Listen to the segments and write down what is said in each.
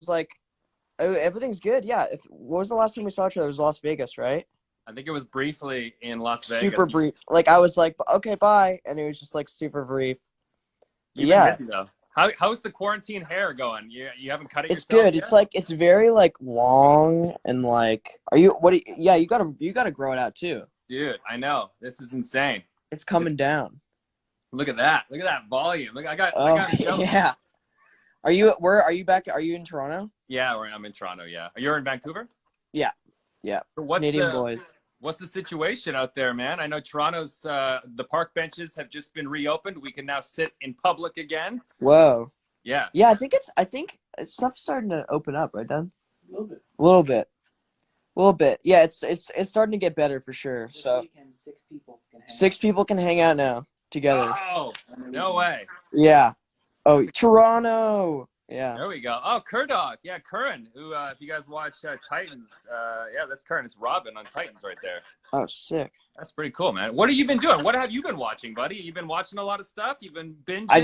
like, oh, everything's good. Yeah. What was the last time we saw each other? It was Las Vegas, right? I think it was briefly in Las Vegas. Super brief. Like I was like, okay, bye, and it was just like super brief. But You've been yeah, busy though. How's the quarantine hair going? You haven't cut it it's yourself good. It's yet? like it's very like long and like. Are you? What? Yeah, you gotta grow it out too. Dude, I know. This is insane. It's It's, coming down. look at that. Look at that volume. Look, I Oh got Joe. yeah. Are you? Where are you back? Are you in Toronto? Yeah, I'm in Toronto. Yeah, you're in Vancouver. Yeah, yeah. So Canadian boys. what's the situation out there, man? I know Toronto's the park benches have just been reopened. We can now sit in public again. Whoa. Yeah. Yeah, I think stuff's starting to open up, right, Dan? A little bit. A little bit. A little bit. Yeah, it's starting to get better for sure. This So weekend, 6 people can hang six people can hang out now together. Oh, no way. Yeah. Oh, Toronto. Yeah. There we go. Oh, Kurdog. Yeah, Curran, who, if you guys watch Titans, yeah, that's Curran. It's Robin on Titans right there. Oh, sick. That's pretty cool, man. What have you been doing? What have you been watching, buddy? You've been watching a lot of stuff? You've been binging? I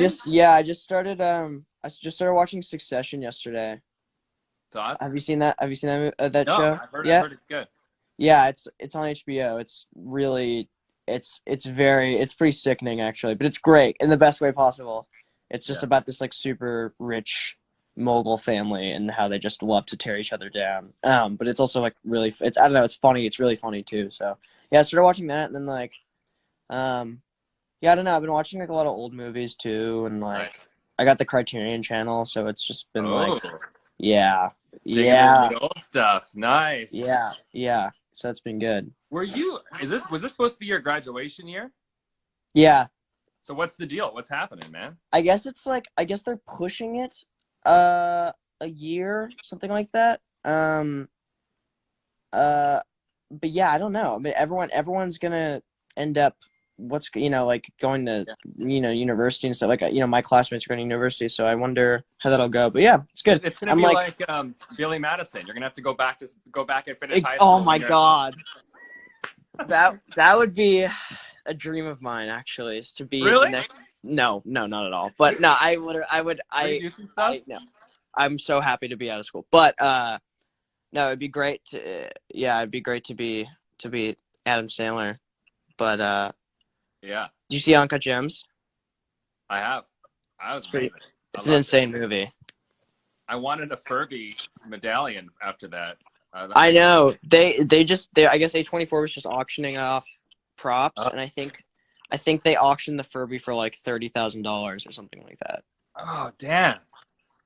just started watching Succession yesterday. Thoughts? Have you seen that? Have you seen that No, show? I've Yeah. heard it's good. Yeah, it's on HBO. It's really it's pretty sickening actually, but it's great in the best way possible. It's just Yeah. about this like super rich mogul family and how they just love to tear each other down. But it's also like really it's I don't know, it's funny. It's really funny too. So yeah, I started watching that and then like yeah, I don't know. I've been watching like a lot of old movies too, and like Nice. I got the Criterion channel, so it's just been Oh, like yeah, digging yeah, into the old stuff. Nice. yeah, yeah. So it's been good. Was this supposed to be your graduation year? Yeah, So what's the deal? What's happening, man? I guess they're pushing it a year, something like that. But yeah, I don't know. I mean, everyone's gonna end up like going to university and stuff like my classmates are going to university, so I wonder how that'll go. But yeah, it's good. It's gonna I'm be like, Billy Madison. You're gonna have to go back and finish high school. oh my god, that would be a dream of mine actually, is to be Really? the next. No, not at all. But no, I would Redo some stuff? no. I'm so happy to be out of school. But no, it'd be great to it'd be great to be Adam Sandler. But Yeah, did you see Uncut Gems? I have. I was pretty- pretty. It's an insane movie. I wanted a Furby medallion after that. I know. They I guess A24 was just auctioning off props, Oh. and I think they auctioned the Furby for like $30,000 or something like that. Oh damn!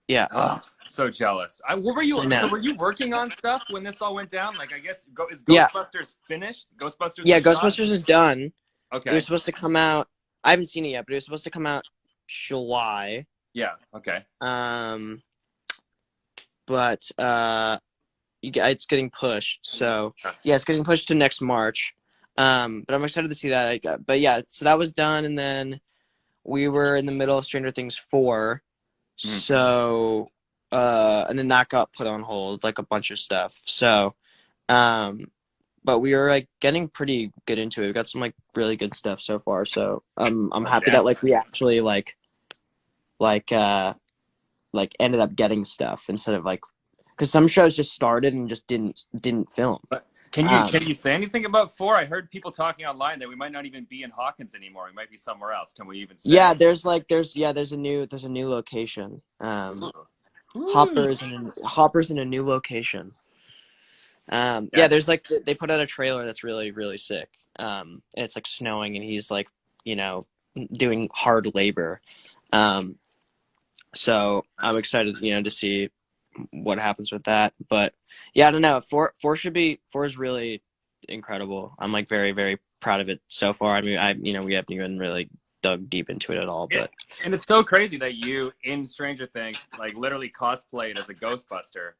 Yeah. Oh, so jealous. What were you? I know. So were you working on stuff when this all went down? Like, I guess is Yeah. Ghostbusters finished? Ghostbusters. Yeah, was shot? Ghostbusters is done. It Okay. was supposed to come out. I haven't seen it yet, but it was supposed to come out July. Yeah. Okay. But it's getting pushed. So yeah, it's getting pushed to next March. But I'm excited to see that. But yeah, so that was done, and then we were in the middle of Stranger Things 4. So and then that got put on hold, like a bunch of stuff. So but we were like getting pretty good into it. We got some like really good stuff so far. So I'm happy that like we actually like ended up getting stuff instead of like, because some shows just started and just didn't film. But can you say anything about 4? I heard people talking online that we might not even be in Hawkins anymore. We might be somewhere else. Can we even say? Yeah, there's a new location. Hopper's in a new location. Yeah, there's like they put out a trailer that's really really sick. And it's like snowing and he's like doing hard labor. So I'm excited to see what happens with that. But yeah, I don't know. 4 is really incredible. I'm like very very proud of it so far. I mean, we haven't even really dug deep into it at all, but and it's so crazy that you in Stranger Things like literally cosplayed as a Ghostbuster,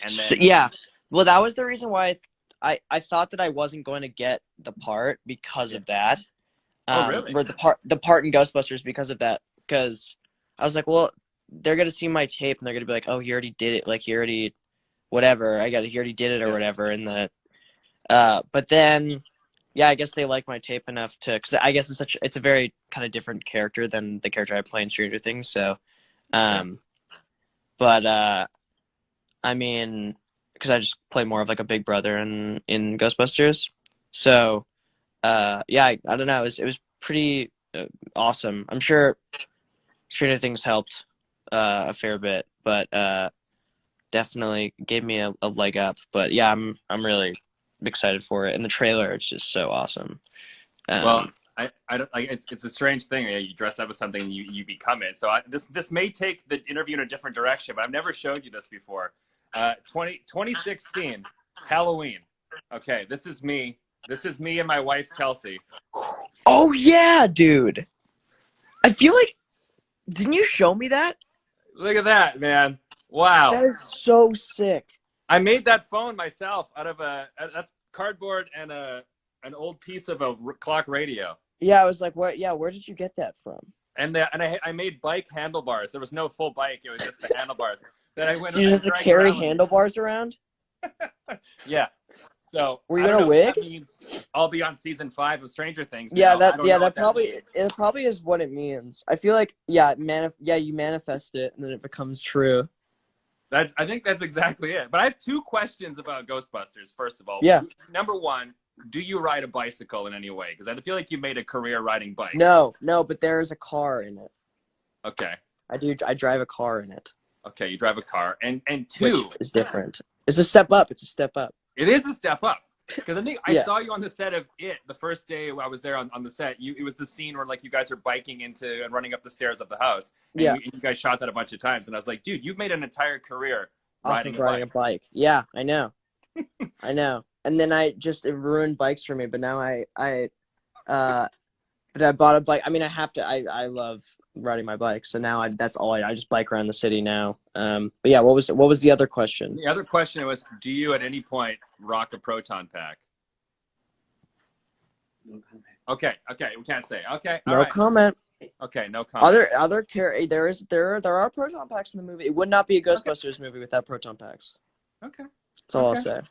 and then yeah. Well, that was the reason why I thought that I wasn't going to get the part because of that. Oh, really? Or the part in Ghostbusters because of that. Because I was like, well, they're gonna see my tape and they're gonna be like, oh, he already did it. Like he already, whatever. He already did it or whatever. And but then, yeah, I guess they like my tape enough to, because I guess it's a very kind of different character than the character I play in Stranger Things. So, but I mean, because I just play more of like a big brother in Ghostbusters. So, yeah, I don't know. It was pretty awesome. I'm sure Stranger Things helped a fair bit, but definitely gave me a leg up. But yeah, I'm really excited for it. And the trailer, it's just so awesome. Well, I don't like it's a strange thing. You dress up as something and you become it. So this may take the interview in a different direction, but I've never showed you this before. 2016 Halloween. Okay, this is me. This is me and my wife Kelsey. Oh yeah, dude. I feel like didn't you show me that? Look at that, man. Wow. That is so sick. I made that phone myself out of that's cardboard and an old piece of a clock radio. Yeah, I was like, what? Yeah, where did you get that from? And I made bike handlebars. There was no full bike; it was just the handlebars. Then I went. So you just have to carry handlebars around? Yeah. So were you in a wig? That means I'll be on season 5 of Stranger Things. Yeah, that probably is what it means. I feel like you manifest it and then it becomes true. I think that's exactly it. But I have 2 questions about Ghostbusters. First of all, yeah. Number 1, do you ride a bicycle in any way? Because I feel like you made a career riding bikes. No, but there is a car in it. Okay. I do. I drive a car in it. Okay, you drive a car, and 2 which is different. It's a step up. It's a step up. It is a step up. Because I think I saw you on the set of It the first day I was there on the set. It was the scene where like you guys are biking into and running up the stairs of the house. And you guys shot that a bunch of times, and I was like, dude, you've made an entire career riding a bike. Yeah, I know. I know. And then it ruined bikes for me. But now I bought a bike. I mean, I have to. I love riding my bike. So now that's all I just bike around the city now. But yeah, what was the other question? The other question was, do you at any point rock a proton pack? Okay, we can't say. Okay, all right. No comment. Okay, no comment. There are proton packs in the movie. It would not be a Ghostbusters movie without proton packs. Okay. That's all I'll say.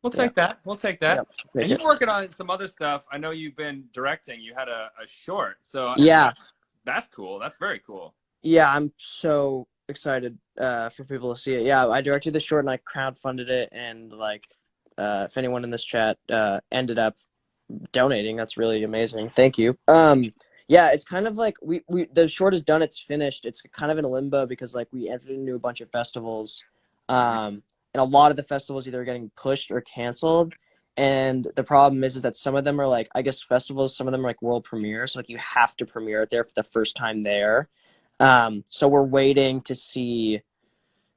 We'll take that. We'll take that. Yeah, and you're working on some other stuff. I know you've been directing. You had a short. So yeah. That's cool. That's very cool. Yeah, I'm so excited for people to see it. Yeah, I directed the short and I crowdfunded it, and like if anyone in this chat ended up donating, that's really amazing. Thank you. Yeah, it's kind of like we the short is done, it's finished. It's kind of in limbo because like we entered into a bunch of festivals. And a lot of the festivals either are getting pushed or canceled. And the problem is that some of them are like, I guess festivals, some of them are like world premieres. So like you have to premiere it there for the first time there. So we're waiting to see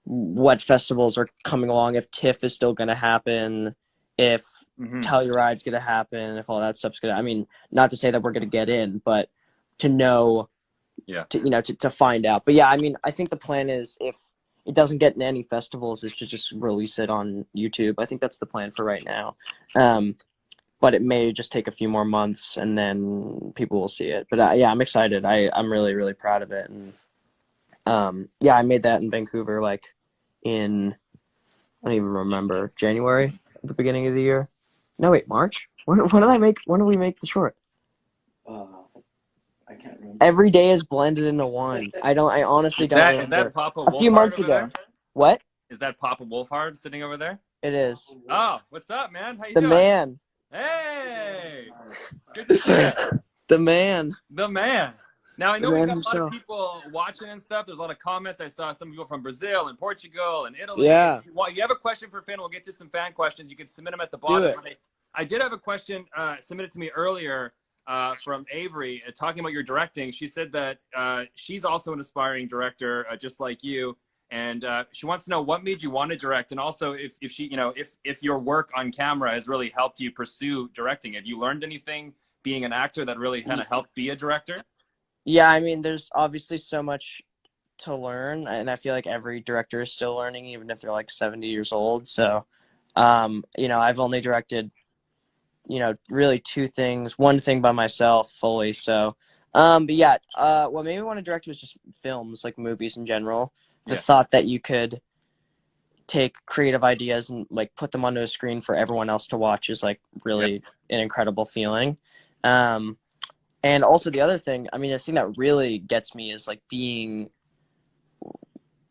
what festivals are coming along, if TIFF is still going to happen, if Telluride's going to happen, if all that stuff's going to, I mean, not to say that we're going to get in, but to know, to find out. But yeah, I mean, I think the plan is if it doesn't get in any festivals, is to just release it on YouTube. I think that's the plan for right now. But it may just take a few more months and then people will see it. But yeah, I'm excited. I'm really, really proud of it. And yeah, I made that in Vancouver, like in, I don't even remember, January, at the beginning of the year. No, wait, March? When did we make the short? I can't remember. Every day is blended into one. I honestly don't remember. Is that Papa a few months ago. There? What? Is that Papa Wolfhard sitting over there? It is. Oh, what's up, man? How you the doing? Man. Hey! Good to see you. The man. The man. Now, I know we got a lot himself. of people watching and stuff. There's a lot of comments. I saw some people from Brazil and Portugal and Italy. Yeah. If you have a question for Finn, we'll get to some fan questions. You can submit them at the bottom. Do it. I did have a question submitted to me earlier from Avery talking about your directing. She said that she's also an aspiring director, just like you. And she wants to know what made you want to direct, and also if she, if your work on camera has really helped you pursue directing. Have you learned anything being an actor that really kind of helped be a director? Yeah, I mean, there's obviously so much to learn, and I feel like every director is still learning, even if they're like 70 years old. So, I've only directed, really two things, one thing by myself fully. So, but yeah, what made me want to direct was just films, like movies in general. The thought that you could take creative ideas and like put them onto a screen for everyone else to watch is like really an incredible feeling. And also the other thing, I mean, the thing that really gets me is like being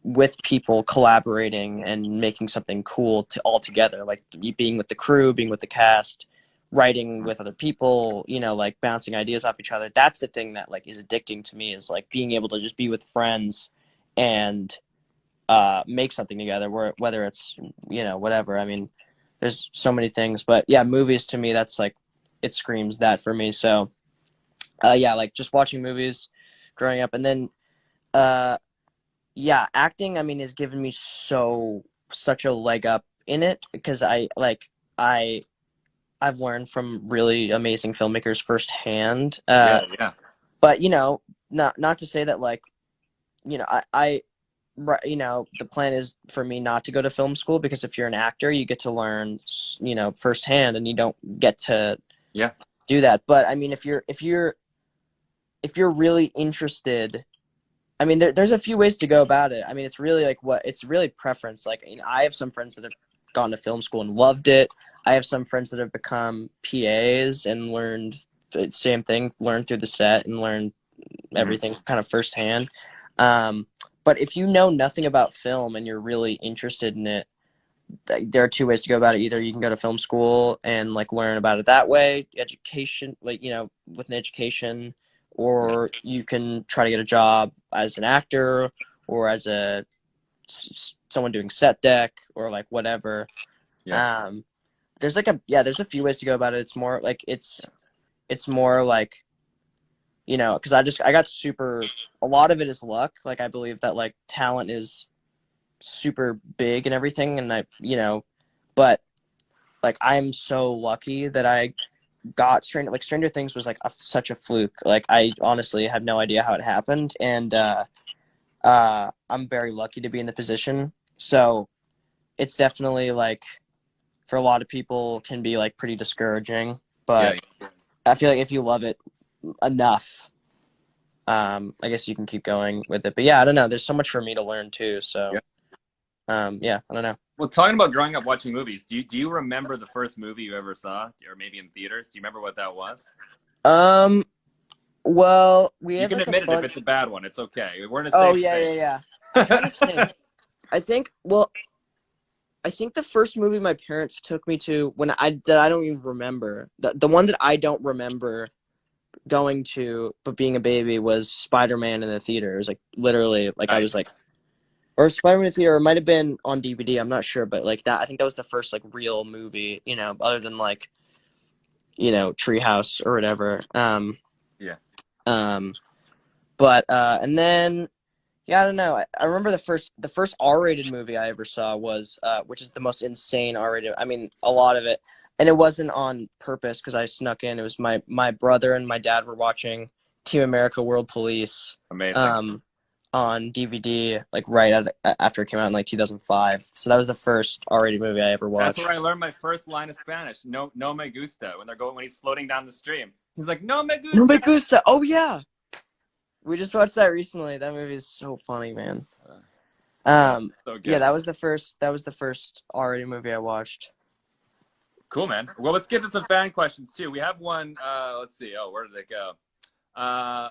with people collaborating and making something cool to all together, like being with the crew, being with the cast, writing with other people, you know, like bouncing ideas off each other. That's the thing that like is addicting to me, is like being able to just be with friends and make something together, whether it's, you know, whatever. I mean, there's so many things, but yeah, movies to me, that's like, it screams that for me. So yeah, like just watching movies growing up, and then yeah, acting, I mean, has given me such a leg up in it, because I've learned from really amazing filmmakers firsthand. Yeah. But you know, not to say that like, you know, you know, the plan is for me not to go to film school, because if you're an actor, you get to learn, you know, firsthand, and you don't get to do that. But I mean, if you're really interested, I mean, there's a few ways to go about it. I mean, it's really like it's really preference. Like, you know, I have some friends that have gone to film school and loved it. I have some friends that have become PAs and learned the same thing, learned through the set and learned everything kind of firsthand. But if you know nothing about film and you're really interested in it, there are two ways to go about it. Either you can go to film school and like learn about it that way, education, like, you know, with an education, or you can try to get a job as an actor or as someone doing set deck or like whatever. There's there's a few ways to go about it. It's more like it's more like, you know, because I got a lot of it is luck. Like, I believe that like talent is super big and everything, and you know, but like I'm so lucky that I got Stranger Things was like such a fluke. Like, I honestly have no idea how it happened, and I'm very lucky to be in the position. So it's definitely like, for a lot of people, can be like pretty discouraging, but I feel like if you love it enough, I guess you can keep going with it. But yeah, I don't know. There's so much for me to learn too. So yeah, I don't know. Well, talking about growing up watching movies, do you remember the first movie you ever saw, or maybe in theaters? Do you remember what that was? Well, we You have can like admit a it if it's a bad one. It's okay. We're in a Oh safe yeah, space. yeah. I'm trying to think. I think the first movie my parents took me to that I don't even remember. The one that I don't remember going to, but being a baby, was Spider-Man in the theater. It was like literally like I was like, or Spider-Man in the theater, or it might have been on DVD. I'm not sure, but like that, I think that was the first like real movie, you know, other than like, you know, Treehouse or whatever. But and then yeah, I don't know. I remember the first R-rated movie I ever saw was which is the most insane R-rated. I mean, a lot of it, and it wasn't on purpose because I snuck in. It was my brother and my dad were watching Team America: World Police. Amazing. On DVD, like after it came out in like 2005. So that was the first R-rated movie I ever watched. That's where I learned my first line of Spanish. No me gusta. When he's floating down the stream, he's like, no me gusta. No me gusta. Oh yeah, we just watched that recently. That movie is so funny, man. So yeah, that was the first R-rated movie I watched. Cool, man. Well, let's get to some fan questions too. We have one. Let's see. Oh, where did it go? I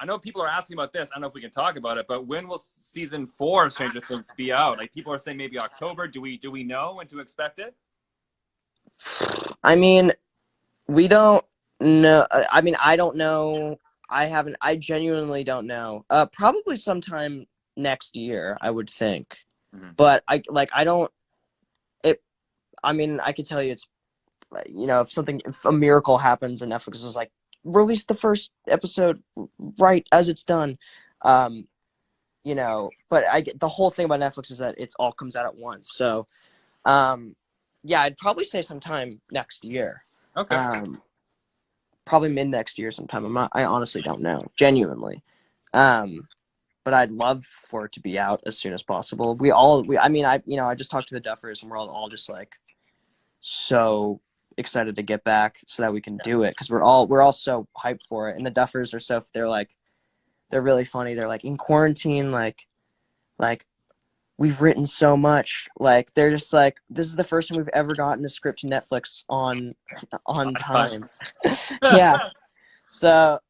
know people are asking about this. I don't know if we can talk about it, but when will season 4 of Stranger Things be out? Like, people are saying maybe October. Do we know when to expect it? I mean, we don't know. I mean, I don't know. I genuinely don't know. Probably sometime next year, I would think. But I mean, I could tell you it's, you know, if a miracle happens and Netflix is like, release the first episode right as it's done, you know, but the whole thing about Netflix is that it all comes out at once. So yeah, I'd probably say sometime next year. Okay. Probably mid next year sometime. I honestly don't know, genuinely. But I'd love for it to be out as soon as possible. I just talked to the Duffers, and we're all just like so excited to get back so that we can do it, because we're all so hyped for it. And the Duffers are they're really funny. They're like, in quarantine, like we've written so much. Like, they're just like, this is the first time we've ever gotten a script to Netflix on time. Yeah. So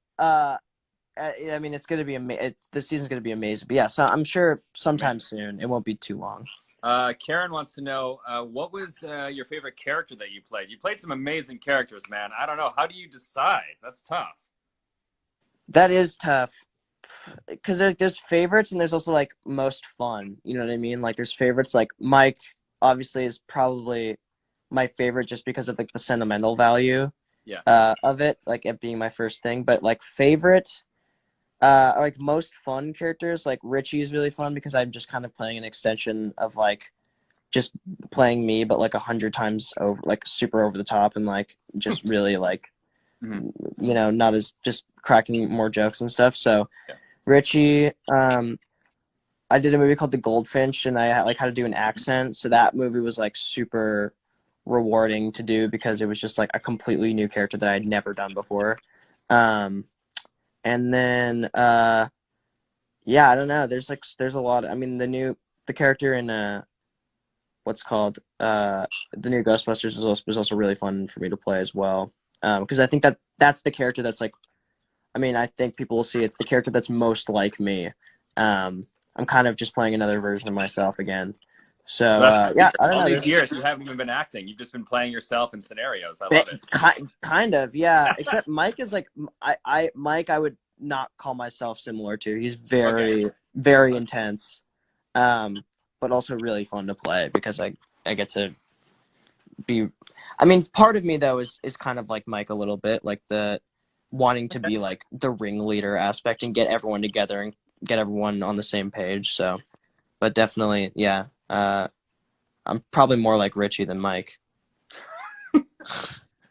I mean, it's gonna be the season's gonna be amazing. But yeah, so I'm sure sometime Amazing. soon. It won't be too long. Karen wants to know what was your favorite character that you played? You played some amazing characters, man. I don't know. How do you decide? That's tough. That is tough because there's favorites and there's also like most fun. You know what I mean? Like there's favorites like Mike. Obviously, is probably my favorite just because of like the sentimental value Yeah. of it, like it being my first thing. But like favorite, like most fun characters, like Richie is really fun because I'm just kind of playing an extension of like just playing me, but like 100 times over, like super over the top and like just really like Mhm. not as just cracking more jokes and stuff. So Yeah. Richie, I did a movie called The Goldfinch, and I like had to do an accent. So that movie was like super rewarding to do because it was just like a completely new character that I had never done before. And then yeah, I don't know. There's a lot. I mean, the character in what's called the new Ghostbusters was also really fun for me to play as well. Because I think that's the character that's like, I mean, I think people will see it's the character that's most like me. I'm kind of just playing another version of myself again. So Well, that's yeah, I don't all know. these years you haven't even been acting. You've just been playing yourself in scenarios. I love But it. kind of, yeah. Except Mike is like Mike. I would not call myself similar to. He's Okay. very intense, but also really fun to play because I get to be. I mean, part of me though is kind of like Mike a little bit, like the wanting to be like the ringleader aspect and get everyone together and get everyone on the same page. So, but definitely, yeah. I'm probably more like Richie than Mike.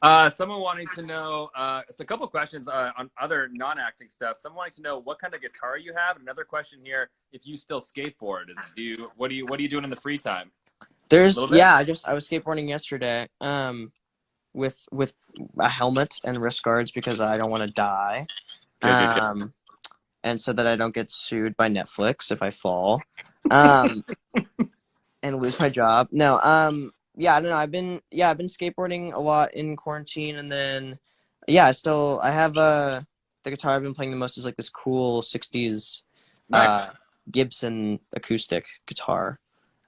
Someone wanting to know, it's a couple questions on other non-acting stuff. Someone wanting to know what kind of guitar you have. Another question here: if you still skateboard, what are you doing in the free time? A little bit. Yeah, I was skateboarding yesterday. With a helmet and wrist guards because I don't want to die. Good. And so that I don't get sued by Netflix if I fall. And lose my job. No, yeah, I don't know. I've been skateboarding a lot in quarantine, and then yeah, I have the guitar I've been playing the most is like this cool '60s Nice. Gibson acoustic guitar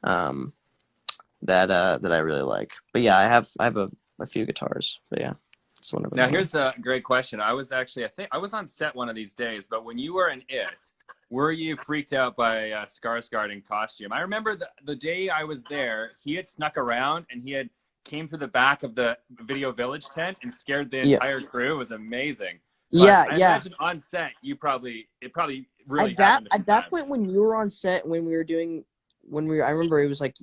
that I really like. But yeah, I have a few guitars. But yeah, it's one of them. Now, here's a great question. I think I was on set one of these days, but when you were in it, were you freaked out by Skarsgård in costume? I remember the day I was there, he had snuck around and he had came through the back of the Video Village tent and scared the Yeah, entire crew. It was amazing. But yeah, I yeah. imagine on set, it probably really happened a few At that times. point when you were on set I remember it was like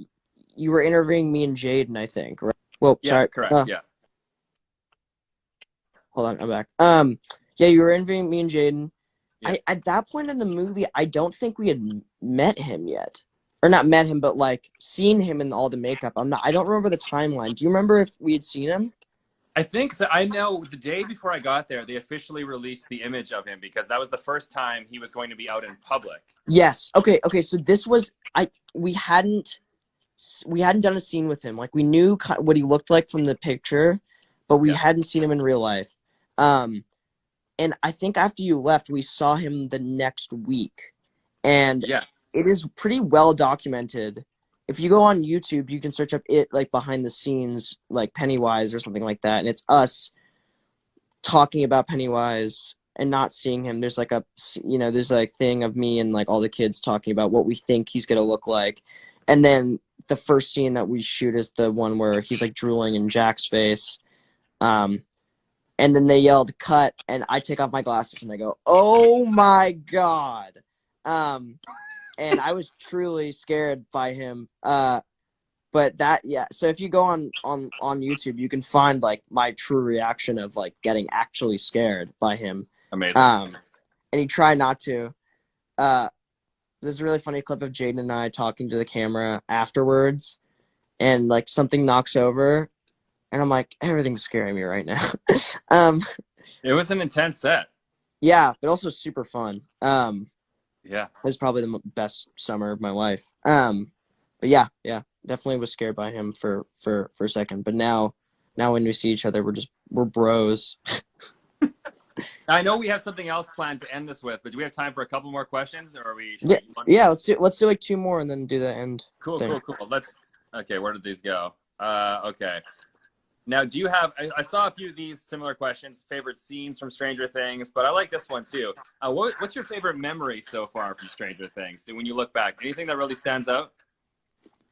you were interviewing me and Jaden, I think. Right? Well, Yeah, sorry. correct. Yeah. Hold on, I'm back. Yeah, you were interviewing me and Jaden. Yeah. At that point in the movie, I don't think we had met him yet, or not met him, but like seen him in all the makeup. I don't remember the timeline. Do you remember if we had seen him? I think so. I know the day before I got there, they officially released the image of him because that was the first time he was going to be out in public. Yes. Okay. Okay. So this was we hadn't done a scene with him. Like we knew what he looked like from the picture, but we Yeah. hadn't seen him in real life. And I think after you left, we saw him the next week, and Yeah. it is pretty well documented. If you go on YouTube, you can search up it like behind the scenes, like Pennywise or something like that, and it's us talking about Pennywise and not seeing him. There's like there's like thing of me and like all the kids talking about what we think he's gonna look like, and then the first scene that we shoot is the one where he's like drooling in Jack's face. And then they yelled cut, and I take off my glasses and I go, "Oh my god!" And I was truly scared by him. But yeah. So if you go on YouTube, you can find like my true reaction of like getting actually scared by him. Amazing. And he tried not to. There's a really funny clip of Jaden and I talking to the camera afterwards, and like something knocks over. And I'm like, everything's scaring me right now. It was an intense set. Yeah, but also super fun. Yeah. It was probably the best summer of my life. But yeah, definitely was scared by him for a second. But now when we see each other, we're bros. I know we have something else planned to end this with, but do we have time for a couple more questions, or are we? Yeah, yeah. Let's do like two more and then do the end. Cool, thing. cool. Let's. Okay, where did these go? Okay. Now, do you have? I saw a few of these similar questions. Favorite scenes from Stranger Things, but I like this one too. What's your favorite memory so far from Stranger Things? When you look back, anything that really stands out?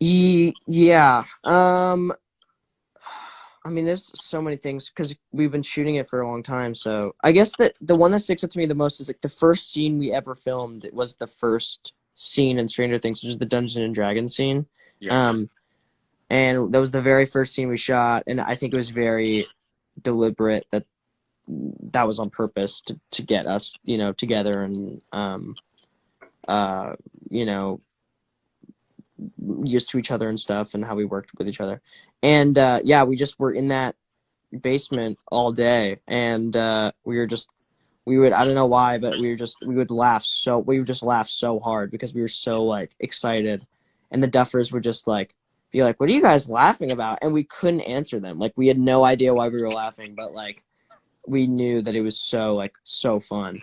Yeah. I mean, there's so many things because we've been shooting it for a long time. So I guess that the one that sticks out to me the most is like the first scene we ever filmed. It was the first scene in Stranger Things, which is the Dungeons and Dragons scene. Yeah. And that was the very first scene we shot, and I think it was very deliberate that was on purpose to get us, together and used to each other and stuff, and how we worked with each other. And yeah, we just were in that basement all day, and we would, I don't know why, but we would just laugh so hard because we were so like excited, and the Duffers would just like be like, "What are you guys laughing about?" And we couldn't answer them. Like, we had no idea why we were laughing, but like we knew that it was so fun.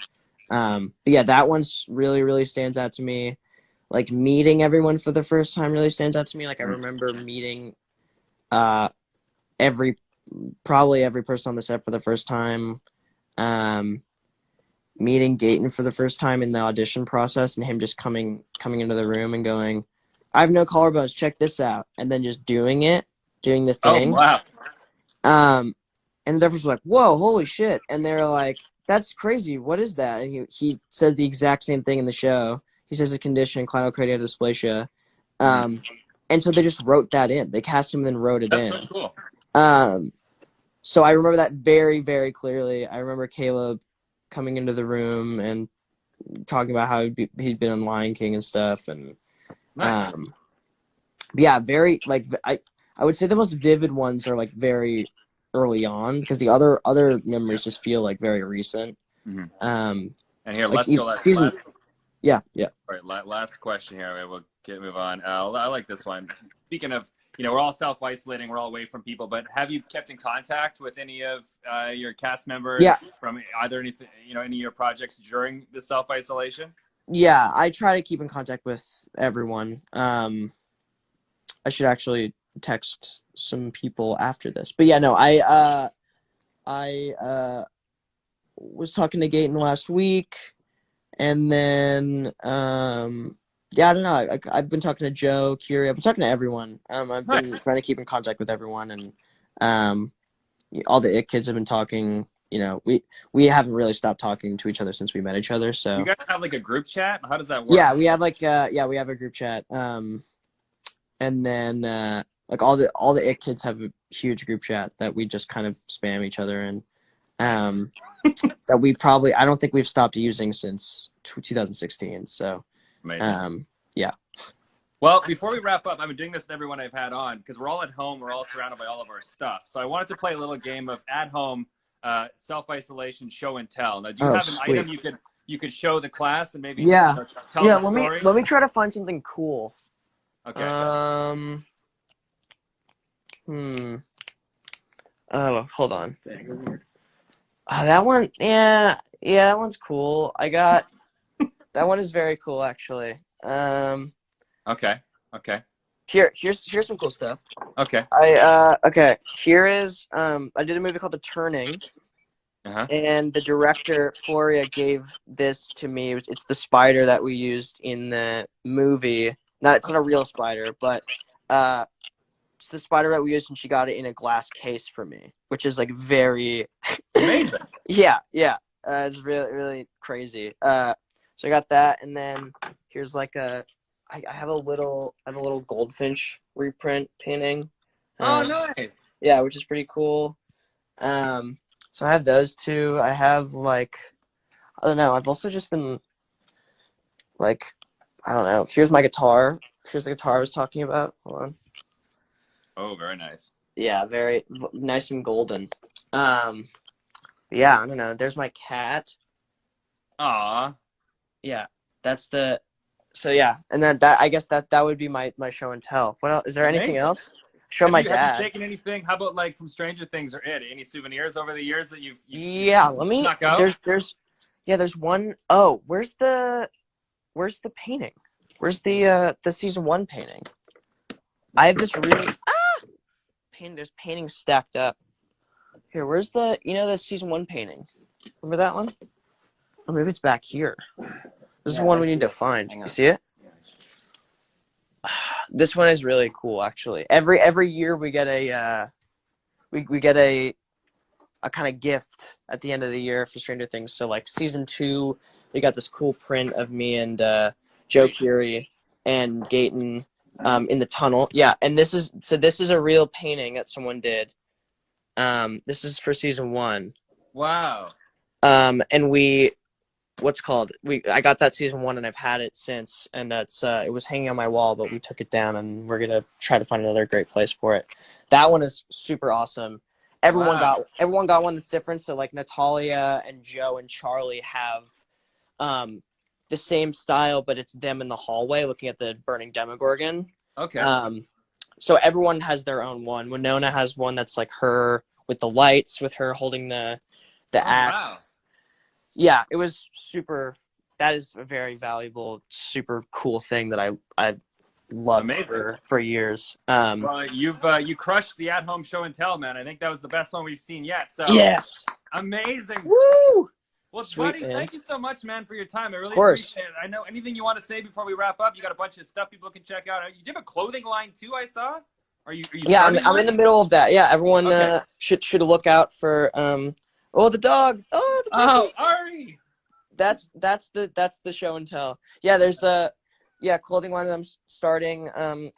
But yeah, that one's really, really stands out to me. Like, meeting everyone for the first time really stands out to me. Like, I remember meeting probably every person on the set for the first time. Meeting Gaten for the first time in the audition process, and him just coming into the room and going, "I have no collarbones, check this out," and then just doing the thing. Oh wow! And the Duffers were like, "Whoa, holy shit!" And they're like, "That's crazy. What is that?" And he said the exact same thing in the show. He says a condition, clinocranial dysplasia. And so they just wrote that in. They cast him and then wrote it in. That's so cool. So I remember that very, very clearly. I remember Caleb coming into the room and talking about how he'd been on Lion King and stuff. And nice. yeah, very, like, I would say the most vivid ones are like very early on, because the other memories just feel like very recent. Mm-hmm. And here, like let's go. Last, yeah. All right, last question here. We'll move on. I like this one. Speaking of, we're all self-isolating, we're all away from people, but have you kept in contact with any of your cast members from either anything, any of your projects during the self-isolation? Yeah, I try to keep in contact with everyone. I should actually text some people after this, but yeah, no, I was talking to Gaten last week, and then yeah, I don't know. I've been talking to Joe, Kiri. I've been talking to everyone. I've been trying to keep in contact with everyone, and all the kids have been talking. We haven't really stopped talking to each other since we met each other. So you guys have like a group chat? How does that work? Yeah, we have we have a group chat. And then like all the kids have a huge group chat that we just kind of spam each other in. That I don't think we've stopped using since 2016. So. Amazing. Yeah. Well, before we wrap up, I've been doing this with everyone I've had on because we're all at home. We're all surrounded by all of our stuff. So I wanted to play a little game of at-home self-isolation show and tell. Now, do you have an item you could show the class and maybe tell the story? Let me try to find something cool. Okay. Oh, hold on. That one, yeah, that one's cool. I got. That one is very cool, actually. Okay. Here's some cool stuff. Okay. Okay. Here is I did a movie called The Turning, and the director Floria gave this to me. It's the spider that we used in the movie. It's not a real spider, but it's the spider that we used, and she got it in a glass case for me, which is like very amazing. Yeah. It's really, really crazy. So I got that, and then here's like I have a little goldfinch reprint painting. Oh, nice. Yeah, which is pretty cool. So I have those two. I have I don't know. I've also just been I don't know. Here's my guitar. Here's the guitar I was talking about. Hold on. Oh, very nice. Yeah, very nice and golden. Yeah, I don't know. There's my cat. Aw. Yeah, so yeah, and then that I guess that would be my show and tell. What else? Is there anything else? Show my Have you dad. taken anything? How about like from Stranger Things or It? Any souvenirs over the years that you've Yeah, let me. snuck out? There's one. Oh, where's the painting? Where's the season 1 painting? I have this really painting. There's paintings stacked up. Here, where's the season 1 painting? Remember that one? Or maybe it's back here. This is one we need to find. You see it? This one is really cool, actually. Every year we get we get a kind of gift at the end of the year for Stranger Things. So like season 2, we got this cool print of me and Joe Curie and Gayton in the tunnel. Yeah, and this is a real painting that someone did. This is for season 1. Wow. And I got that season 1 and I've had it since, and that's it was hanging on my wall, but we took it down and we're gonna try to find another great place for it. That one is super awesome. Everyone got one that's different. So like Natalia and Joe and Charlie have the same style, but it's them in the hallway looking at the burning Demogorgon. Okay. So everyone has their own one. Winona has one that's like her with the lights, with her holding the axe. Wow. Yeah, it was super. That is a very valuable, super cool thing that I've loved for years. Well, you crushed the at-home show and tell, man. I think that was the best one we've seen yet. So yes, amazing. Woo! Well, Sweet, buddy, man. Thank you so much, man, for your time. I really course. appreciate it. I know anything you want to say before we wrap up. You got a bunch of stuff people can check out. You have a clothing line too, I saw. Are you Yeah, I'm in the middle of that. Yeah, everyone should look out for the dog. Oh, the baby. Ari. That's the show and tell. Yeah, there's clothing line that I'm starting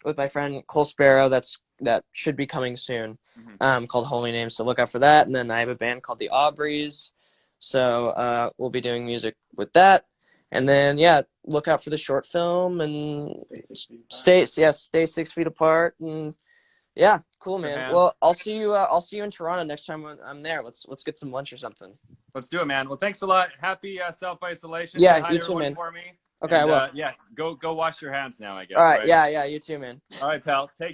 with my friend Cole Sparrow. That should be coming soon. Called Holy Names. So look out for that. And then I have a band called the Aubreys. So we'll be doing music with that. And then look out for the short film and stay 6 feet apart. And yeah, cool, man. Well, I'll see you in Toronto next time I'm there. Let's get some lunch or something. Let's do it, man. Well, thanks a lot. Happy self-isolation. Yeah, you too, man. For me. Okay, and, well. Go wash your hands now, I guess. All right, yeah, you too, man. All right, pal. Take